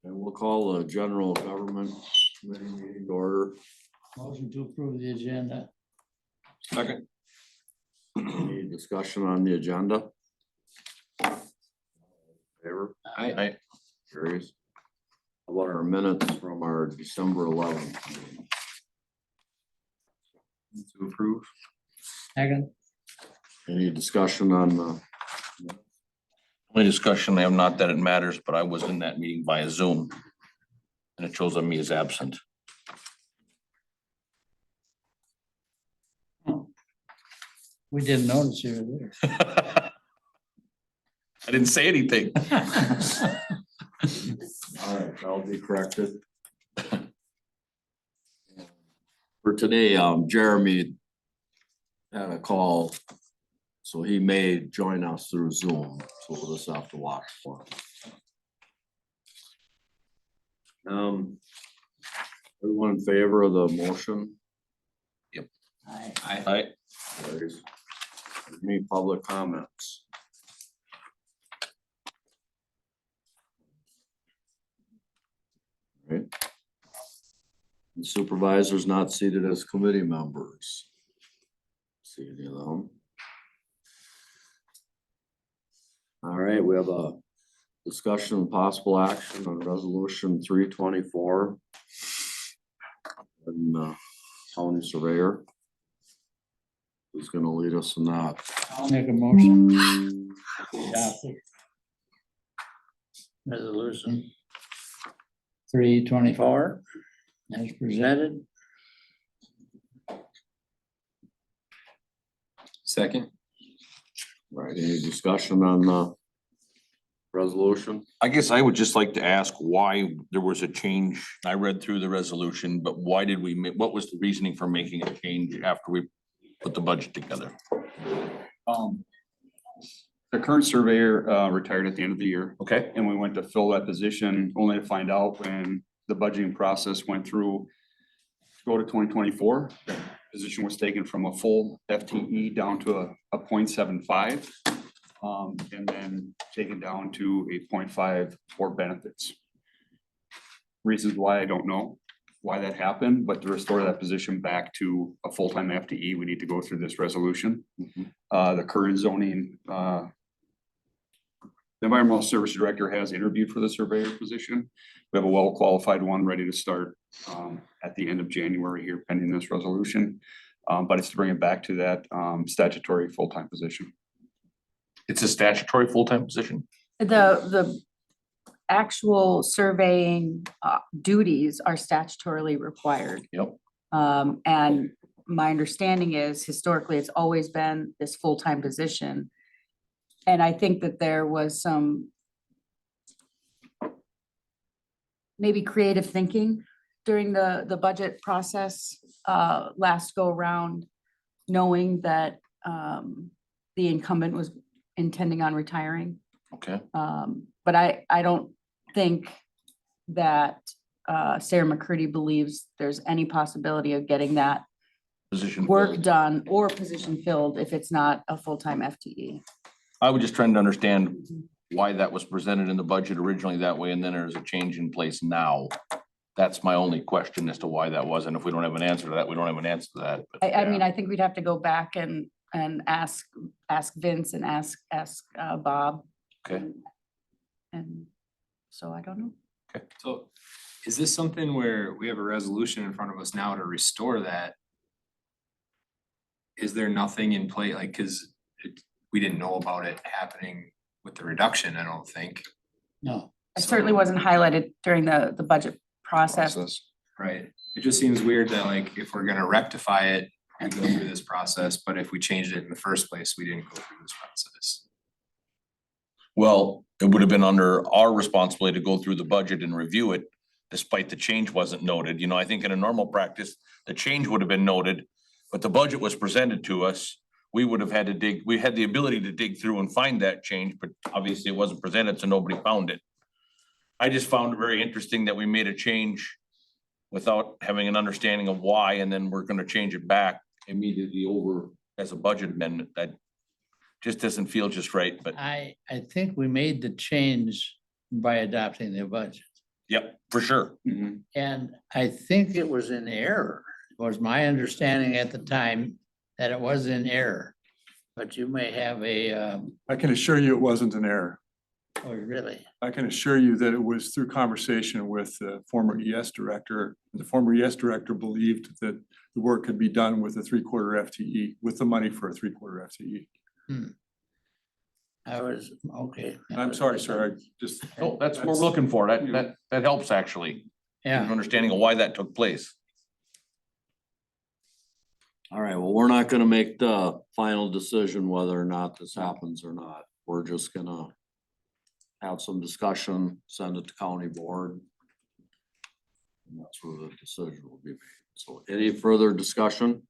And we'll call the general government committee meeting to order. Motion to approve the agenda. Second. Any discussion on the agenda? Favor? Aye. Carries. How about our minutes from our December 11th? meeting? To approve. Second. Any discussion on the? Only discussion, I have not that it matters, but I was in that meeting via Zoom. And it shows on me as absent. We didn't notice you were I didn't say anything. there. All right, that'll be corrected. For today, Jeremy had a call, so he may join us through Zoom, so we'll just have to watch for him. Everyone in favor of the motion? Aye. Carries. Any public comments? Right. The supervisors not seated as committee members. See any of them? All right, we have a discussion and possible action on resolution 324. And county surveyor. Who's gonna lead us in that? I'll make a motion. Adopt it. Resolution 324 as presented. Second. All right, any discussion on the resolution? I guess I would just like to ask why there was a change. I read through the resolution, but why did we what was the reasoning for making a change after we put the budget together? The current surveyor retired at the end of the year, Okay, and we went to fill that position only to find out when the budgeting process went through to go to 2024. Position was taken from a full FTE down to a 0.75, and then taken down to a 0.5 for benefits. Reasons why, I don't know why that happened, but to restore that position back to a full-time FTE, we need to go through this resolution. The current zoning, the environmental service director has interviewed for the surveyor position. We have a well-qualified one ready to start at the end of January here pending this resolution. But it's to bring it back to that statutory full-time position. it's a statutory full-time position. The actual surveying duties are statutorily required. Yep. And my understanding is historically, it's always been this full-time position. And I think that there was some maybe creative thinking during the budget process last go around, knowing that the incumbent was intending on retiring. Okay, But I don't think that Sarah McCurdy believes there's any possibility of getting that position. work filled. done or position filled if it's not a full-time FTE. I was just trying to understand why that was presented in the budget originally that way, and then there's a change in place now. That's my only question as to why that was, and if we don't have an answer to that, we don't have an answer to that. but I mean, yeah. I think we'd have to go back and ask Vince and ask Bob. Okay, And so I don't know. So is this something where we have a resolution in front of us now to restore that? Is there nothing in play, like, cause we didn't know about it happening with the reduction, I don't think. No, It certainly wasn't highlighted during the budget process. Right, it just seems weird that like, if we're gonna rectify it, we go through this process, but if we changed it in the first place, we didn't go through this process. well, it would have been under our responsibility to go through the budget and review it, despite the change wasn't noted. You know, I think in a normal practice, the change would have been noted, but the budget was presented to us. We would have had to dig, we had the ability to dig through and find that change, but obviously it wasn't presented, so nobody found it. I just found it very interesting that we made a change without having an understanding of why, and then we're gonna change it back immediately over as a budget amendment. That just doesn't feel just right, but I think we made the change by adopting the budget. Yep, for sure. Mhm. And I think it was in error, was my understanding at the time that it was in error. But you may have I can assure you it wasn't an error. oh, really? I can assure you that it was through conversation with the former ES director. The former ES director believed that the work could be done with a 3/4 FTE, with the money for a 3/4 FTE. I was, okay. I'm sorry, sir, I just. Oh, that's what we're looking for. That helps actually. An Yeah, understanding of why that took place. All right, well, we're not gonna make the final decision whether or not this happens or not. We're just gonna have some discussion, send it to county board. And that's where the decision will be made. So any further discussion?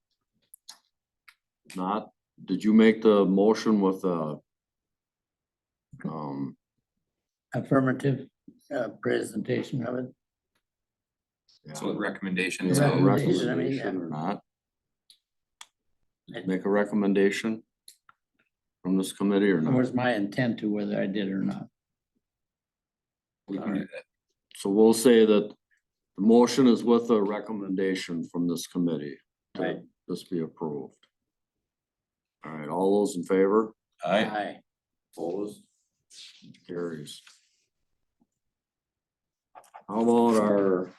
If not, did you make the motion with affirmative presentation of it. So the recommendation is is it a Recommendation, recommendation or not? Make a recommendation from this committee or It not? was my intent to whether I did or not. we can do that. So we'll say that the motion is with a recommendation from this committee. to Right. This be approved. All right, all those in favor? Aye. Opposed? Carries. How about our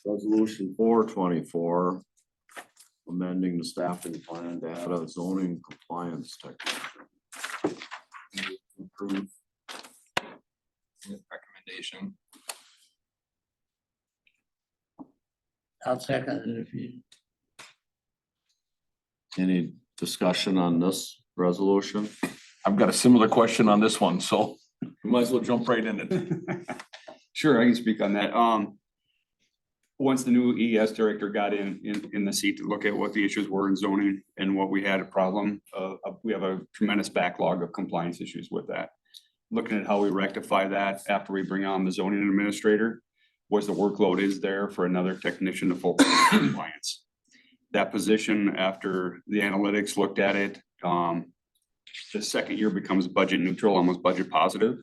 resolution 424? Amending the staffing plan data zoning compliance technician. Approve. Recommendation. I'll second it if you, Any discussion on this resolution? I've got a similar question on this one, so we might as well jump right in it. Sure, I can speak on that. Once the new ES director got in the seat to look at what the issues were in zoning and what we had a problem, we have a tremendous backlog of compliance issues with that. Looking at how we rectify that after we bring on the zoning administrator, was the workload is there for another technician to focus on compliance. That position, after the analytics looked at it, the second year becomes budget neutral, almost budget positive.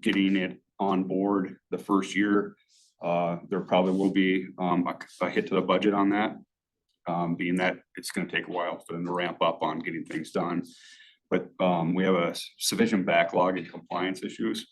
Getting it on board the first year, there probably will be a hit to the budget on that. Being that it's gonna take a while for them to ramp up on getting things done. But we have a sufficient backlog in compliance issues.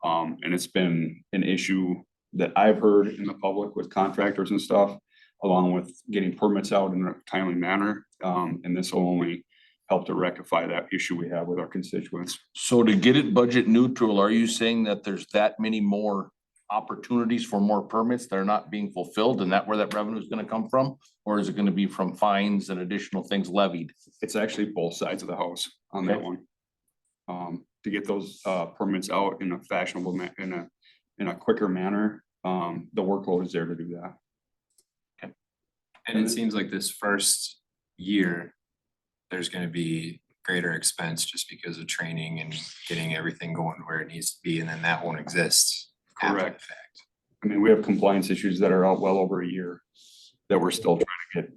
And it's been an issue that I've heard in the public with contractors and stuff, along with getting permits out in a timely manner. And this will only help to rectify that issue we have with our constituents. So to get it budget neutral, are you saying that there's that many more opportunities for more permits that are not being fulfilled, and that where that revenue is gonna come from? Or is it gonna be from fines and additional things levied? It's actually both sides of the house on that Okay. one. To get those permits out in a fashionable in a quicker manner, the workload is there to do that. And it seems like this first year, there's gonna be greater expense just because of training and getting everything going where it needs to be, and then that won't exist. after the Correct. fact. I mean, we have compliance issues that are out well over a year that we're still trying to get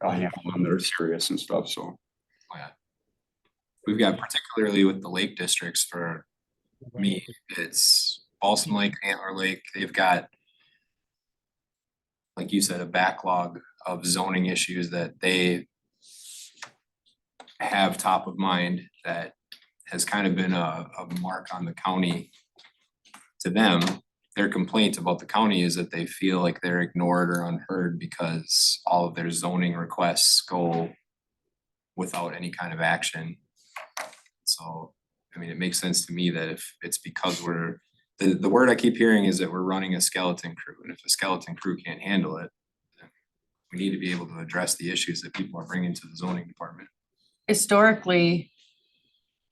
a handle on that are serious and stuff, so. We've got particularly with the lake districts for me, it's Balsam Lake, Antler Lake, they've got, like you said, a backlog of zoning issues that they have top of mind that has kind of been a mark on the county. To them, their complaint about the county is that they feel like they're ignored or unheard because all of their zoning requests go without any kind of action. So, I mean, it makes sense to me that if it's because we're, the word I keep hearing is that we're running a skeleton crew, and if the skeleton crew can't handle it, then we need to be able to address the issues that people are bringing to the zoning department. Historically,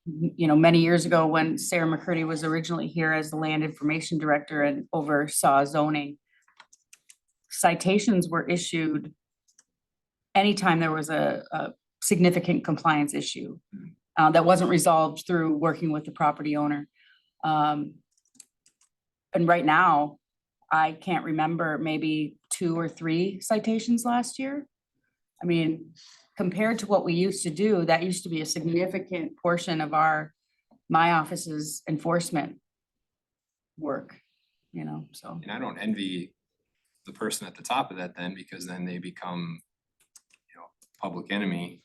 you know, many years ago when Sarah McCurdy was originally here as the land information director and oversaw zoning, citations were issued anytime there was a significant compliance issue that wasn't resolved through working with the property owner. And right now, I can't remember, maybe 2 or 3 citations last year. I mean, compared to what we used to do, that used to be a significant portion of my office's enforcement work. you know, so. And I don't envy the person at the top of that then, because then they become, public enemy.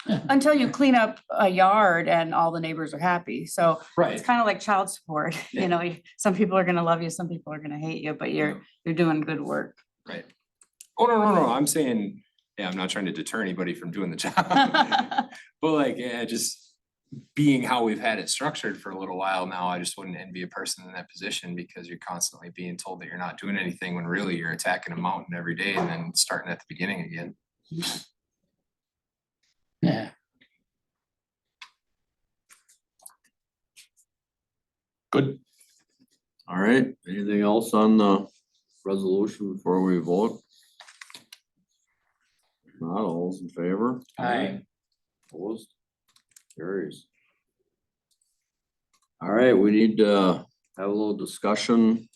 Until you clean up a yard and all the neighbors are happy, so Right. it's kind of like child support, Yeah. you know, some people are gonna love you, some people are gonna hate you, but you're doing good work. Right. Oh, no, I'm saying, yeah, I'm not trying to deter anybody from doing the job. But like, yeah, just being how we've had it structured for a little while now, I just wouldn't envy a person in that position because you're constantly being told that you're not doing anything when really you're attacking a mountain every day and then starting at the beginning again. Yeah. Good. All right, anything else on the resolution before we vote? Not all those in favor? Aye. Opposed? Carries. All right, we need to have a little discussion.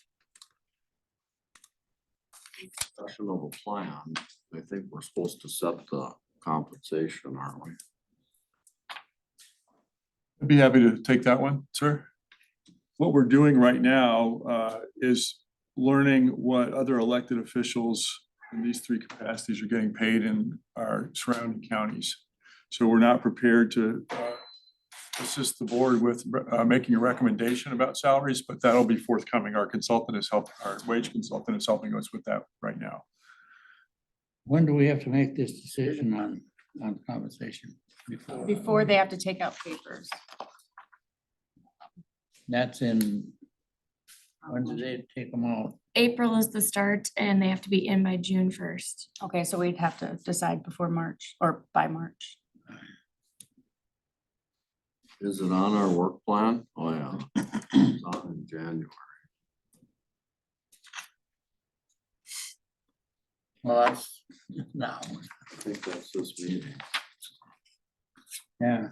Discussion of a plan. I think we're supposed to set the compensation, aren't we? I'd be happy to take that one, sir. What we're doing right now is learning what other elected officials in these three capacities are getting paid in our surrounding counties. So we're not prepared to assist the board with making a recommendation about salaries, but that'll be forthcoming. Our wage consultant is helping us with that right now. When do we have to make this decision on compensation? Before they have to take out papers. That's in, when do they take them out? April is the start and they have to be in by June 1st. Okay, so we'd have to decide before March or by March. Is it on our work plan? Oh, yeah. It's on in January. Well, that's now, I think that's this meeting. yeah.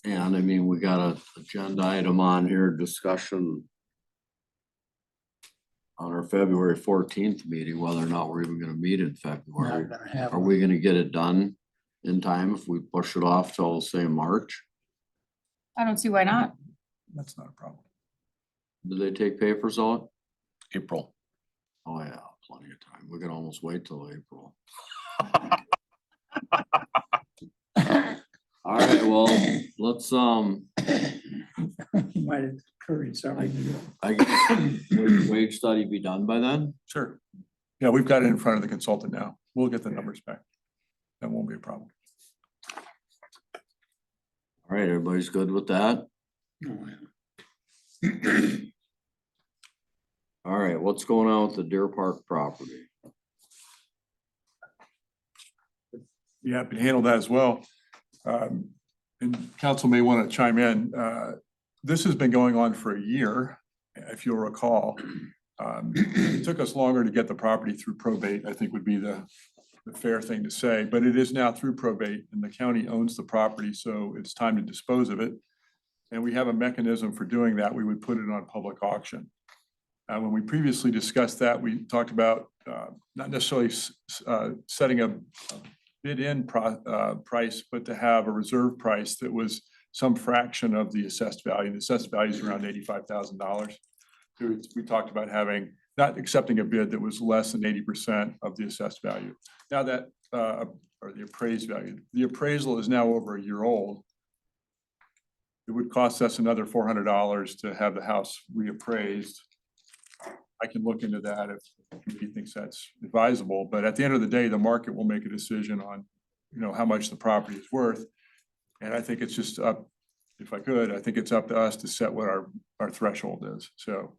And I mean, we got a agenda item on here, discussion on our February 14th meeting, whether or not we're even gonna meet in February. Not gonna have Are we gonna get it done in time if we push it off till say March? I don't see why not. That's not a problem. Do they take papers out? April. Oh, yeah, plenty of time. We can almost wait till April. All right, well, let's, Might encourage somebody to do. I guess, would wage study be done by then? Sure. Yeah, we've got it in front of the consultant now. We'll get the numbers back. That won't be a problem. All right, everybody's good with that? Oh, yeah. All right, what's going on with the Deer Park property? Be happy to handle that as well. And council may want to chime in. This has been going on for a year, if you'll recall. It took us longer to get the property through probate, I think would be the fair thing to say, but it is now through probate and the county owns the property, so it's time to dispose of it. And we have a mechanism for doing that. We would put it on public auction. When we previously discussed that, we talked about not necessarily setting a bid-in price, but to have a reserve price that was some fraction of the assessed value. The assessed value is around $85,000. We talked about not accepting a bid that was less than 80% of the assessed value. Now that, or the appraised value, the appraisal is now over a year old. It would cost us another $400 to have the house reappraised. I can look into that if he thinks that's advisable, but at the end of the day, the market will make a decision on, how much the property is worth. And I think it's just up, if I could, I think it's up to us to set what our threshold is. So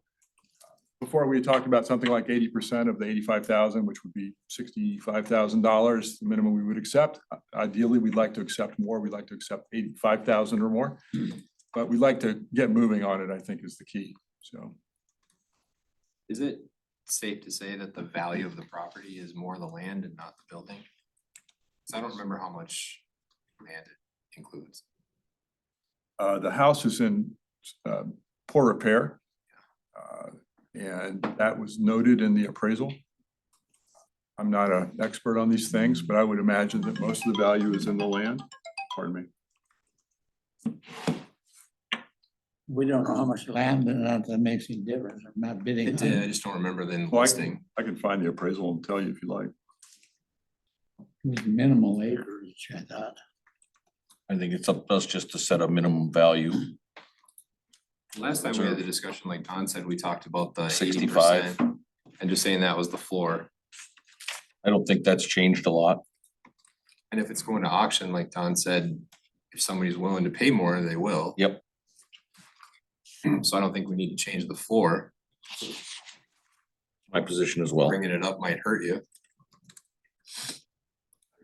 before we talked about something like 80% of the 85,000, which would be $65,000, the minimum we would accept. Ideally, we'd like to accept more. We'd like to accept 85,000 or more, but we'd like to get moving on it, I think is the key. So. Is it safe to say that the value of the property is more the land and not the building? 'Cause I don't remember how much land it includes. The house is in poor repair. And that was noted in the appraisal. I'm not an expert on these things, but I would imagine that most of the value is in the land. Pardon me. We don't know how much land and that makes any difference. I'm not bidding. It on did, I it. just don't remember the Well, listing. I can find the appraisal and tell you if you like. It was minimal acreage, I thought. I think it's up to us just to set a minimum value. Last time we had the discussion, like Don said, we talked about the 65. 80% and just saying that was the floor. I don't think that's changed a lot. And if it's going to auction, like Don said, if somebody's willing to pay more, they will. Yep. So I don't think we need to change the floor. My position as well. Bringing it up might hurt you.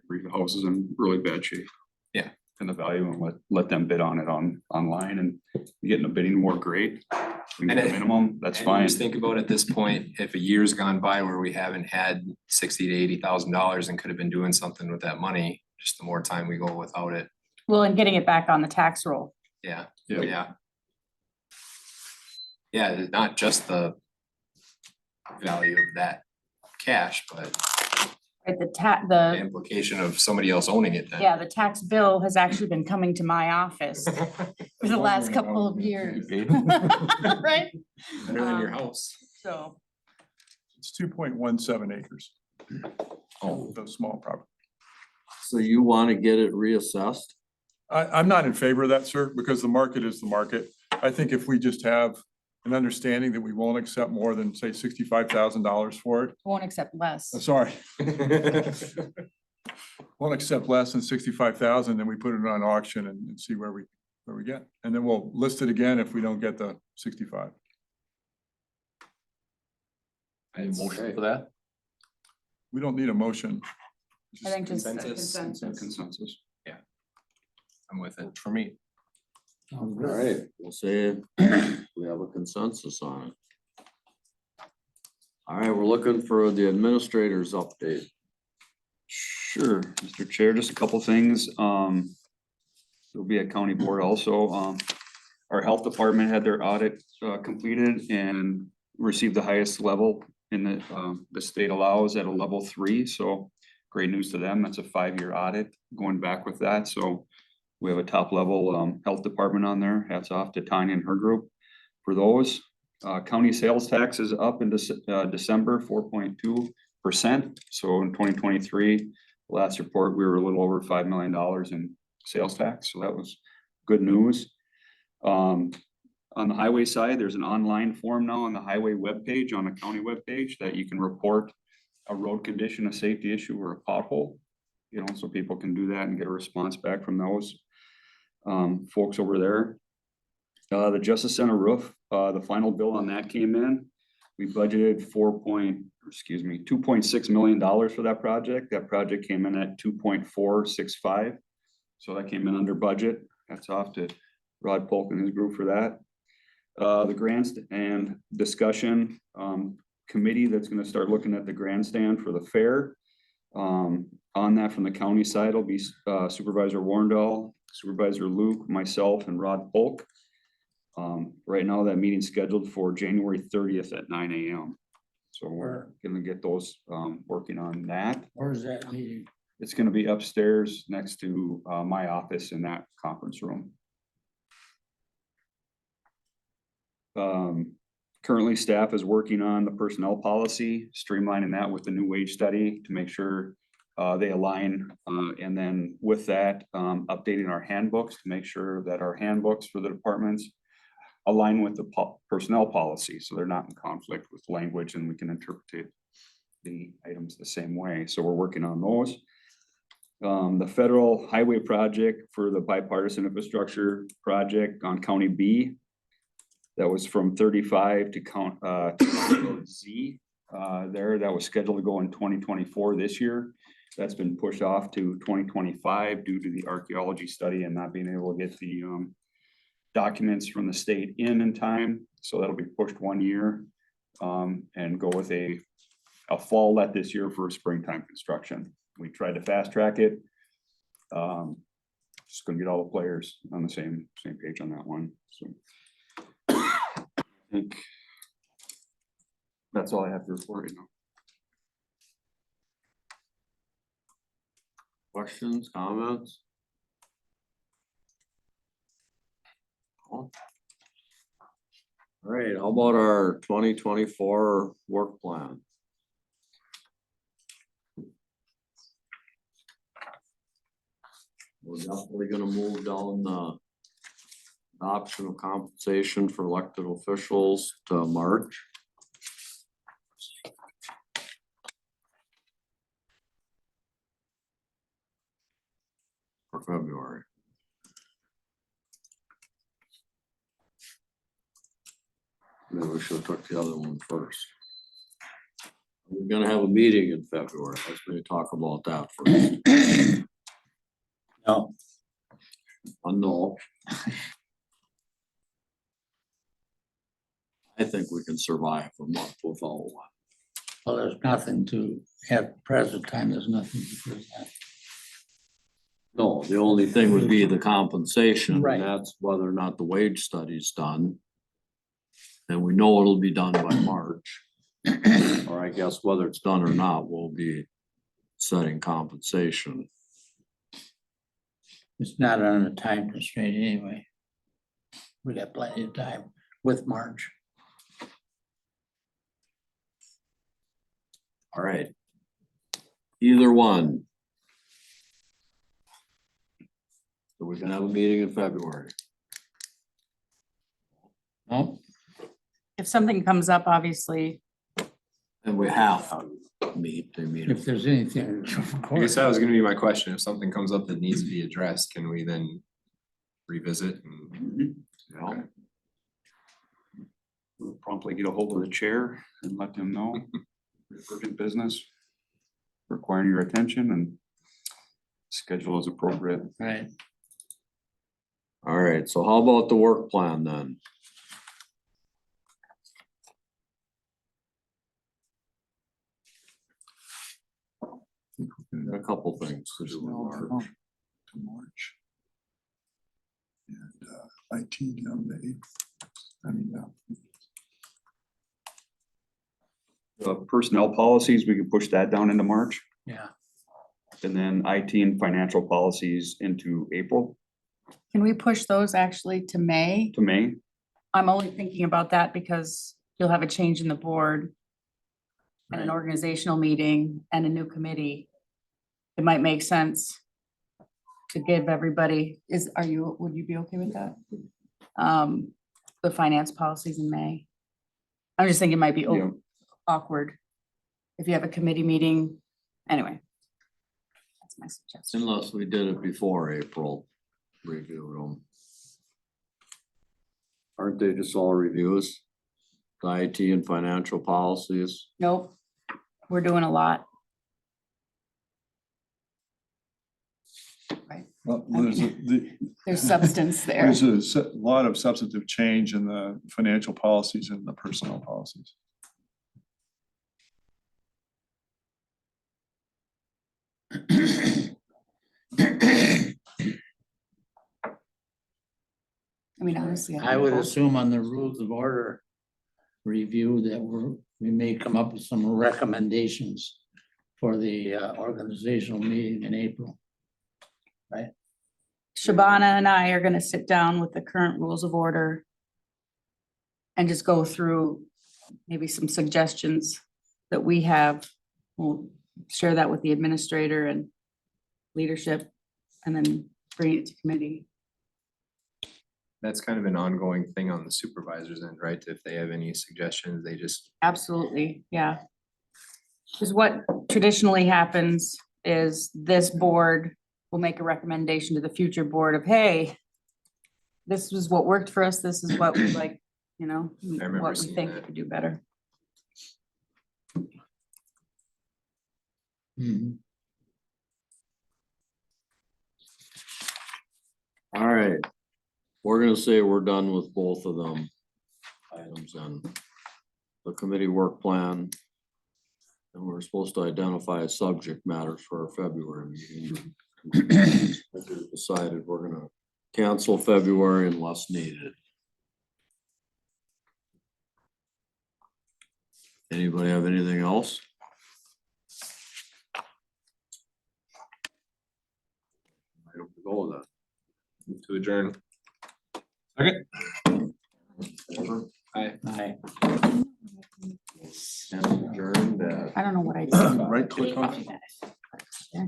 The house is in really bad shape. Yeah. And the value and let them bid on it online and getting a bidding war, great. We And get a it- minimum, that's And fine. Just think about at this point, if a year's gone by where we haven't had $60,000 to $80,000 and could have been doing something with that money, just the more time we go without it, Well, and getting it back on the tax roll. yeah, Yeah. yeah. Yeah, it's not just the value of that cash, but Right, the the, implication of somebody else owning it then. yeah, the tax bill has actually been coming to my office for the last couple of years. Right? Better than your Um, house. So, It's 2.17 acres. Oh. Those small properties. So you wanna get it reassessed? I'm not in favor of that, sir, because the market is the market. I think if we just have an understanding that we won't accept more than, say, $65,000 for it. won't accept less. Sorry, won't accept less than 65,000, then we put it on auction and see where we get. And then we'll list it again if we don't get the 65. Any motion for that? We don't need a motion. I think just a Consensus. consensus. Consensus. I'm with it. For me. All right, we'll say we have a consensus on it. All right, we're looking for the administrator's update. Sure, Mr. Chair, just a couple things. There'll be a county board also. Our health department had their audit completed and received the highest level in the state allows at a level 3. So great news to them. That's a 5-year audit going back with that. So we have a top level health department on there. Hats off to Tanya and her group for those. County sales tax is up in December, 4.2%. So in 2023, last report, we were a little over $5 million in sales tax. So that was good news. On the highway side, there's an online form now on the highway webpage, on the county webpage, that you can report a road condition, a safety issue, or a pothole. You know, so people can do that and get a response back from those folks over there. The Justice Center roof, the final bill on that came in. We budgeted $2.6 million for that project. That project came in at 2.465. So that came in under budget. That's off to Rod Polk and his group for that. The grandstand discussion committee that's gonna start looking at the grandstand for the fair. On that from the county side will be Supervisor Warndall, Supervisor Luke, myself, and Rod Polk. Right now, that meeting's scheduled for January 30th at 9 a.m. So we're gonna get those working on that. Where's that meeting? It's gonna be upstairs next to my office in that conference room. Currently, staff is working on the personnel policy, streamlining that with the new wage study to make sure they align. And then with that, updating our handbooks to make sure that our handbooks for the departments align with the personnel policy, so they're not in conflict with language and we can interpret the items the same way. So we're working on those. The federal highway project for the bipartisan infrastructure project on County B, that was from 35 to Z there. That was scheduled to go in 2024 this year. That's been pushed off to 2025 due to the archaeology study and not being able to get the documents from the state in time. So that'll be pushed 1 year and go with a fall let this year for springtime construction. We tried to fast track it. Just gonna get all the players on the same page on that one. So I think that's all I have to report right now. Questions, comments? All right, how about our 2024 work plan? We're definitely gonna move down the adoption of compensation for elected officials to March. Or February. Maybe we should have took the other one first. We're gonna have a meeting in February. Let's maybe talk about that first. No, No. I think we can survive a month without one. well, there's nothing to, at present time, there's nothing to present. No, the only thing would be the compensation, Right. and that's whether or not the wage study's done. And we know it'll be done by March. Or I guess whether it's done or not, we'll be setting compensation. It's not on a time constraint anyway. We got plenty of time with March. All right. Either one. So we can have a meeting in February. No, If something comes up, obviously, And we have to meet, I mean, if there's anything, of I guess course. that was gonna be my question. If something comes up that needs to be addressed, can we then revisit and? Mhm. you know, We'll promptly get a hold of the chair and let them know urgent business requiring your attention and schedule as appropriate. Right, all right, so how about the work plan then? Got a couple things to do in March. To March. And IT down to April. I mean, Personnel policies, we can push that down into March, yeah. and then IT and financial policies into April can we push those actually to May? to May. I'm only thinking about that because you'll have a change in the board and an Right. organizational meeting and a new committee. It might make sense to give everybody, would you be okay with that? The finance policies in May. I'm just thinking it might be Yeah. awkward if you have a committee meeting. Anyway. That's my suggestion. Unless we did it before April, reviewed them. Aren't they just all reviews? The IT and financial policies? Nope, we're doing a lot. Right, well, there's substance there. there's a lot of substantive change in the financial policies and the personnel policies. I mean, honestly. I would think assume on the rules of order review that we may come up with some recommendations for the organizational meeting in April. Shabana and I are gonna sit down with the current rules of order and just go through maybe some suggestions that we have. We'll share that with the administrator and leadership and then bring it to committee. That's kind of an ongoing thing on the supervisor's end, right? If they have any suggestions, they just, Absolutely, yeah. Because what traditionally happens is this board will make a recommendation to the future board of, hey, this was what worked for us, this is what we like, you know, remember what we seeing think we that. could do better. Mhm. All right. We're gonna say we're done with both of them items on the committee work plan. And we're supposed to identify subject matters for our February meeting. We decided we're gonna cancel February unless needed. Anybody have anything else? I don't go with that. move to adjourn. Aye. And adjourned at I don't know what I did. Right click on it. Yeah.